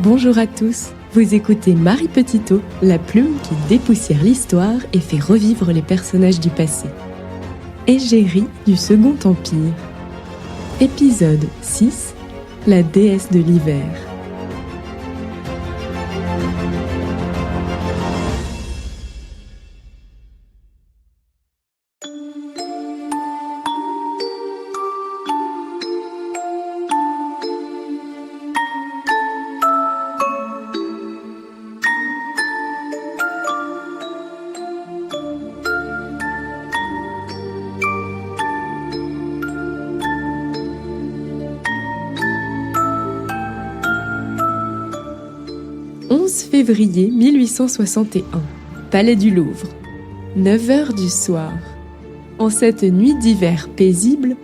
Bonjour à tous, vous écoutez Marie Petitot, la plume qui dépoussière l'histoire et fait revivre les personnages du passé. Égérie du Second Empire. Épisode 6, la déesse de l'hiver. Février 1861, Palais du Louvre, 9h du soir. En cette nuit d'hiver paisible,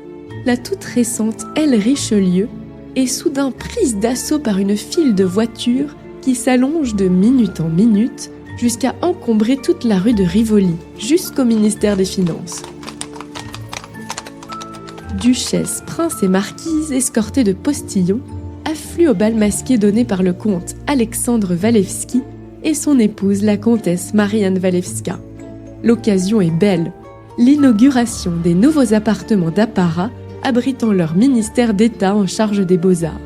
la toute récente aile Richelieu est soudain prise d'assaut par une file de voitures qui s'allonge de minute en minute jusqu'à encombrer toute la rue de Rivoli, jusqu'au ministère des Finances. Duchesse, prince et marquise, escortés de postillons, affluent au bal masqué donné par le comte Alexandre Walewski et son épouse la comtesse Marianne Walewska. L'occasion est belle, l'inauguration des nouveaux appartements d'apparat abritant leur ministère d'État en charge des beaux-arts.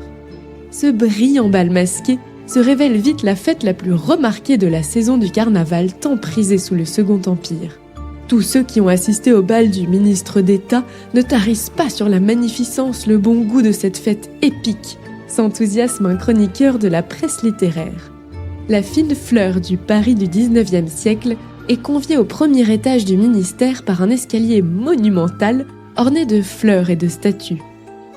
Ce brillant bal masqué se révèle vite la fête la plus remarquée de la saison du carnaval tant prisée sous le Second Empire. Tous ceux qui ont assisté au bal du ministre d'État ne tarissent pas sur la magnificence, le bon goût de cette fête épique, s'enthousiasme un chroniqueur de la presse littéraire. La fine fleur du Paris du XIXe siècle est conviée au premier étage du ministère par un escalier monumental orné de fleurs et de statues.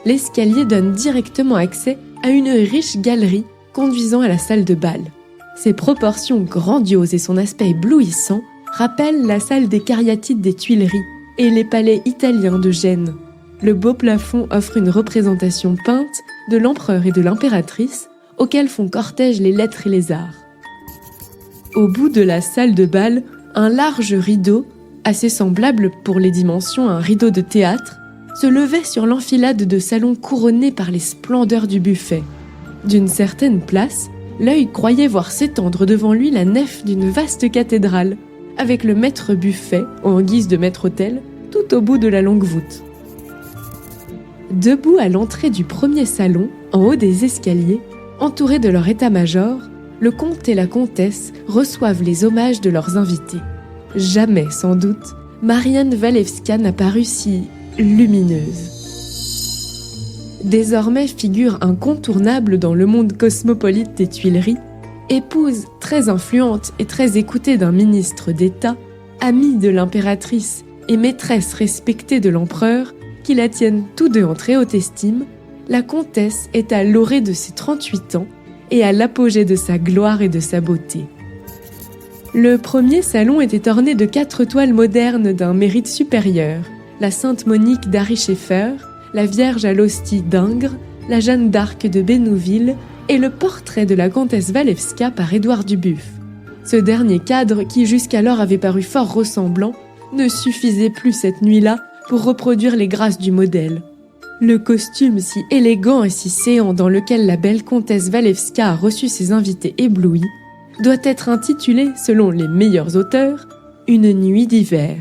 L'escalier donne directement accès à une riche galerie conduisant à la salle de bal. Ses proportions grandioses et son aspect éblouissant rappellent la salle des Cariatides des Tuileries et les palais italiens de Gênes. Le beau plafond offre une représentation peinte de l'empereur et de l'impératrice, auxquels font cortège les lettres et les arts. Au bout de la salle de bal, un large rideau, assez semblable pour les dimensions à un rideau de théâtre, se levait sur l'enfilade de salons couronnés par les splendeurs du buffet. D'une certaine place, l'œil croyait voir s'étendre devant lui la nef d'une vaste cathédrale, avec le maître buffet, en guise de maître-autel, tout au bout de la longue voûte. Debout à l'entrée du premier salon, en haut des escaliers, entourés de leur état-major, le comte et la comtesse reçoivent les hommages de leurs invités. Jamais, sans doute, Marianne Walewska n'a paru si lumineuse. Désormais figure incontournable dans le monde cosmopolite des Tuileries, épouse très influente et très écoutée d'un ministre d'État, amie de l'impératrice et maîtresse respectée de l'empereur, qui la tiennent tous deux en très haute estime, la comtesse est à l'orée de ses 38 ans et à l'apogée de sa gloire et de sa beauté. Le premier salon était orné de 4 toiles modernes d'un mérite supérieur, la Sainte Monique d'Ary Scheffer, la Vierge à l'hostie d'Ingres, la Jeanne d'Arc de Bénouville et le portrait de la comtesse Walewska par Édouard Dubuff. Ce dernier cadre, qui jusqu'alors avait paru fort ressemblant, ne suffisait plus cette nuit-là pour reproduire les grâces du modèle. Le costume si élégant et si séant dans lequel la belle comtesse Walewska a reçu ses invités éblouis doit être intitulé, selon les meilleurs auteurs, « Une nuit d'hiver »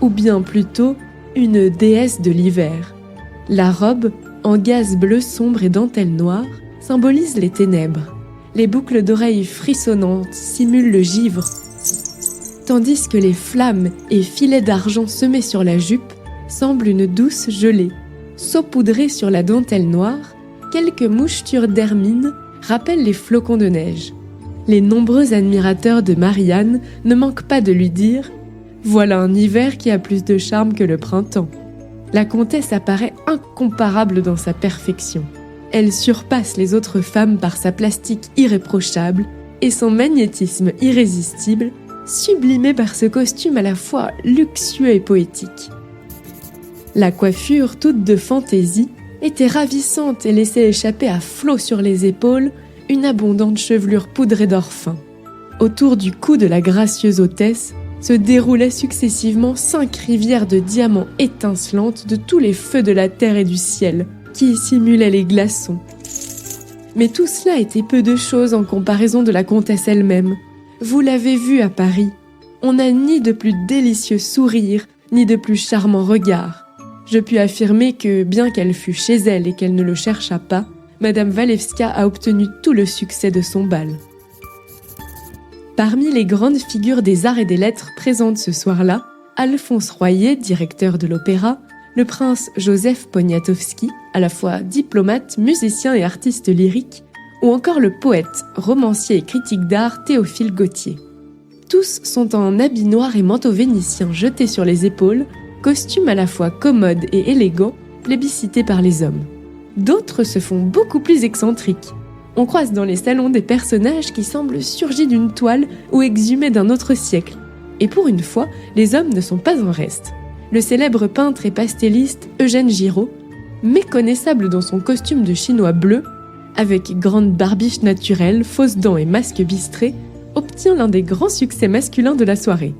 ou bien plutôt « Une déesse de l'hiver ». La robe, en gaze bleu sombre et dentelle noire, symbolise les ténèbres. Les boucles d'oreilles frissonnantes simulent le givre, tandis que les flammes et filets d'argent semés sur la jupe semblent une douce gelée. Saupoudrées sur la dentelle noire, quelques mouchetures d'hermine rappellent les flocons de neige. Les nombreux admirateurs de Marianne ne manquent pas de lui dire « Voilà un hiver qui a plus de charme que le printemps ». La comtesse apparaît incomparable dans sa perfection. Elle surpasse les autres femmes par sa plastique irréprochable et son magnétisme irrésistible, sublimé par ce costume à la fois luxueux et poétique. La coiffure, toute de fantaisie, était ravissante et laissait échapper à flots sur les épaules une abondante chevelure poudrée d'or fin. Autour du cou de la gracieuse hôtesse se déroulaient successivement 5 rivières de diamants étincelantes de tous les feux de la terre et du ciel, qui simulaient les glaçons. Mais tout cela était peu de choses en comparaison de la comtesse elle-même. Vous l'avez vue à Paris. On n'a ni de plus délicieux sourire, ni de plus charmant regard. Je puis affirmer que, bien qu'elle fût chez elle et qu'elle ne le cherchât pas, Madame Walewska a obtenu tout le succès de son bal. Parmi les grandes figures des arts et des lettres présentes ce soir-là, Alphonse Royer, directeur de l'opéra, le prince Joseph Poniatowski, à la fois diplomate, musicien et artiste lyrique, ou encore le poète, romancier et critique d'art Théophile Gautier. Tous sont en habits noirs et manteaux vénitiens jetés sur les épaules, costumes à la fois commodes et élégants, plébiscités par les hommes. D'autres se font beaucoup plus excentriques. On croise dans les salons des personnages qui semblent surgis d'une toile ou exhumés d'un autre siècle. Et pour une fois, les hommes ne sont pas en reste. Le célèbre peintre et pastelliste Eugène Giraud, méconnaissable dans son costume de chinois bleu, avec grande barbiche naturelle, fausses dents et masque bistré, obtient l'un des grands succès masculins de la soirée.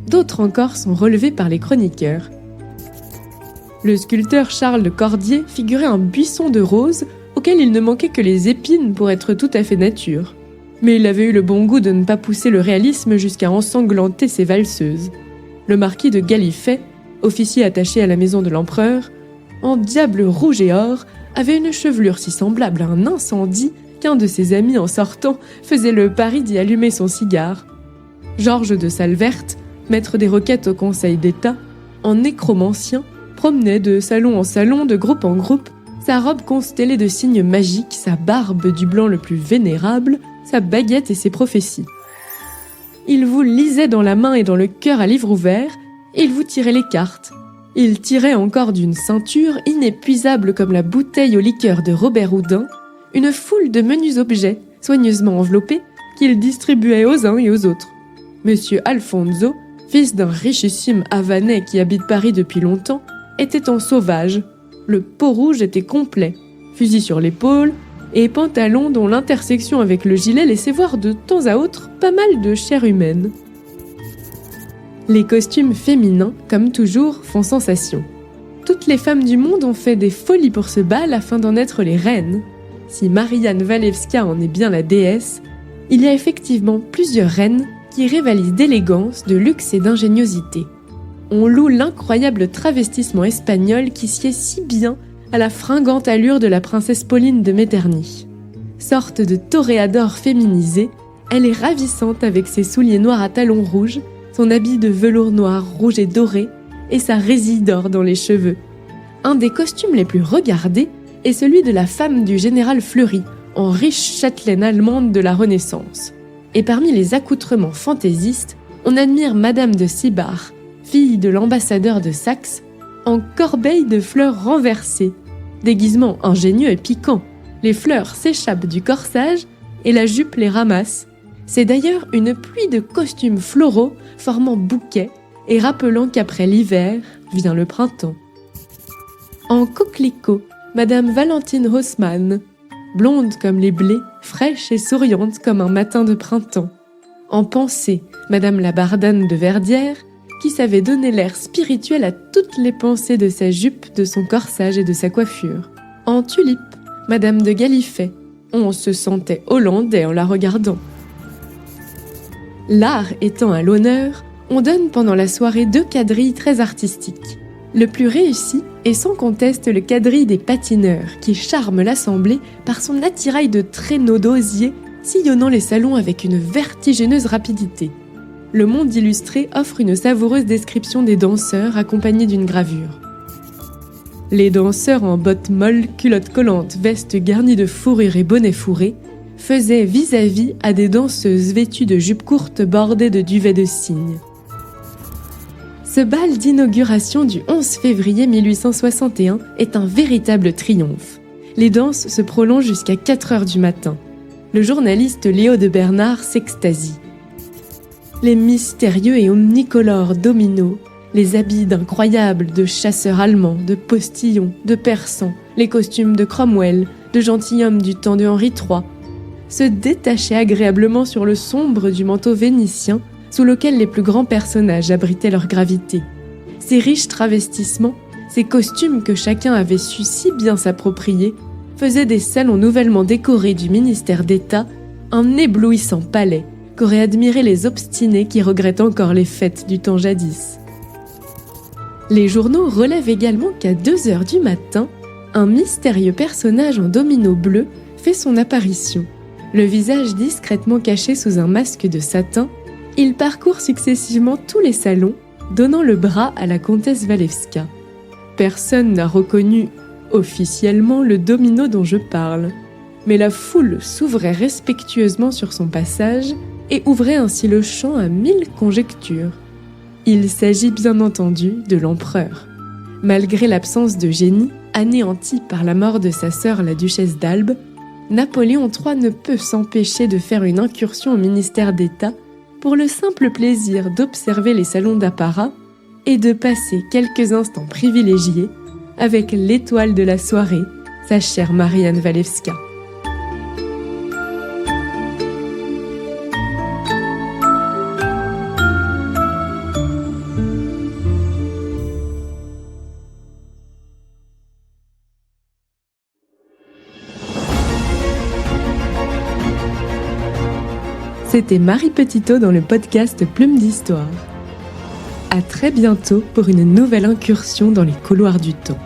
D'autres encore sont relevés par les chroniqueurs. Le sculpteur Charles de Cordier figurait un buisson de roses auquel il ne manquait que les épines pour être tout à fait nature. Mais il avait eu le bon goût de ne pas pousser le réalisme jusqu'à ensanglanter ses valseuses. Le marquis de Gallifet, officier attaché à la maison de l'empereur, en diable rouge et or, avait une chevelure si semblable à un incendie qu'un de ses amis en sortant faisait le pari d'y allumer son cigare. Georges de Salverte, maître des requêtes au Conseil d'État, en nécromancien, promenait de salon en salon, de groupe en groupe, sa robe constellée de signes magiques, sa barbe du blanc le plus vénérable, sa baguette et ses prophéties. Il vous lisait dans la main et dans le cœur à livre ouvert, et il vous tirait les cartes. Il tirait encore d'une ceinture, inépuisable comme la bouteille aux liqueurs de Robert Houdin, une foule de menus objets, soigneusement enveloppés, qu'il distribuait aux uns et aux autres. Monsieur Alfonso, fils d'un richissime Havanais qui habite Paris depuis longtemps, était en sauvage. Le peau rouge était complet, fusil sur l'épaule, et pantalon dont l'intersection avec le gilet laissait voir de temps à autre pas mal de chair humaine. Les costumes féminins, comme toujours, font sensation. Toutes les femmes du monde ont fait des folies pour ce bal afin d'en être les reines. Si Marianne Walewska en est bien la déesse, il y a effectivement plusieurs reines qui rivalisent d'élégance, de luxe et d'ingéniosité. On loue l'incroyable travestissement espagnol qui sied si bien à la fringante allure de la princesse Pauline de Metternich. Sorte de toréador féminisée, elle est ravissante avec ses souliers noirs à talons rouges, son habit de velours noir, rouge et doré, et sa résille d'or dans les cheveux. Un des costumes les plus regardés est celui de la femme du général Fleury, en riche châtelaine allemande de la Renaissance. Et parmi les accoutrements fantaisistes, on admire Madame de Sibach, fille de l'ambassadeur de Saxe, en corbeille de fleurs renversées. Déguisement ingénieux et piquant, les fleurs s'échappent du corsage et la jupe les ramasse. C'est d'ailleurs une pluie de costumes floraux formant bouquet et rappelant qu'après l'hiver vient le printemps. En coquelicot, Madame Valentine Haussmann, blonde comme les blés, fraîche et souriante comme un matin de printemps. En pensée, Madame la Bardane de Verdière, qui savait donner l'air spirituel à toutes les pensées de sa jupe, de son corsage et de sa coiffure. En tulipe, Madame de Gallifet, on se sentait hollandais en la regardant. L'art étant à l'honneur, on donne pendant la soirée 2 quadrilles très artistiques. Le plus réussi est sans conteste le quadrille des patineurs, qui charme l'assemblée par son attirail de traîneaux d'osier sillonnant les salons avec une vertigineuse rapidité. Le Monde illustré offre une savoureuse description des danseurs accompagnée d'une gravure. Les danseurs en bottes molles, culottes collantes, vestes garnies de fourrure et bonnets fourrés faisaient vis-à-vis à des danseuses vêtues de jupes courtes bordées de duvet de cygne. Ce bal d'inauguration du 11 février 1861 est un véritable triomphe. Les danses se prolongent jusqu'à 4 heures du matin. Le journaliste Léo de Bernard s'extasie. Les mystérieux et omnicolores dominos, les habits d'incroyables de chasseurs allemands, de postillons, de persans, les costumes de Cromwell, de gentilshommes du temps de Henri III, se détachaient agréablement sur le sombre du manteau vénitien sous lequel les plus grands personnages abritaient leur gravité. Ces riches travestissements, ces costumes que chacun avait su si bien s'approprier, faisait des salons nouvellement décorés du ministère d'État un éblouissant palais qu'auraient admiré les obstinés qui regrettent encore les fêtes du temps jadis. Les journaux relèvent également qu'à 2h du matin, un mystérieux personnage en domino bleu fait son apparition. Le visage discrètement caché sous un masque de satin, il parcourt successivement tous les salons, donnant le bras à la comtesse Walewska. Personne n'a reconnu officiellement le domino dont je parle, mais la foule s'ouvrait respectueusement sur son passage et ouvrait ainsi le champ à 1000 conjectures. Il s'agit bien entendu de l'empereur. Malgré l'absence de génie, anéanti par la mort de sa sœur la duchesse d'Albe, Napoléon III ne peut s'empêcher de faire une incursion au ministère d'État pour le simple plaisir d'observer les salons d'apparat et de passer quelques instants privilégiés avec l'étoile de la soirée, sa chère Marianne Walewska. C'était Marie Petitot dans le podcast Plume d'Histoire. À très bientôt pour une nouvelle incursion dans les couloirs du temps.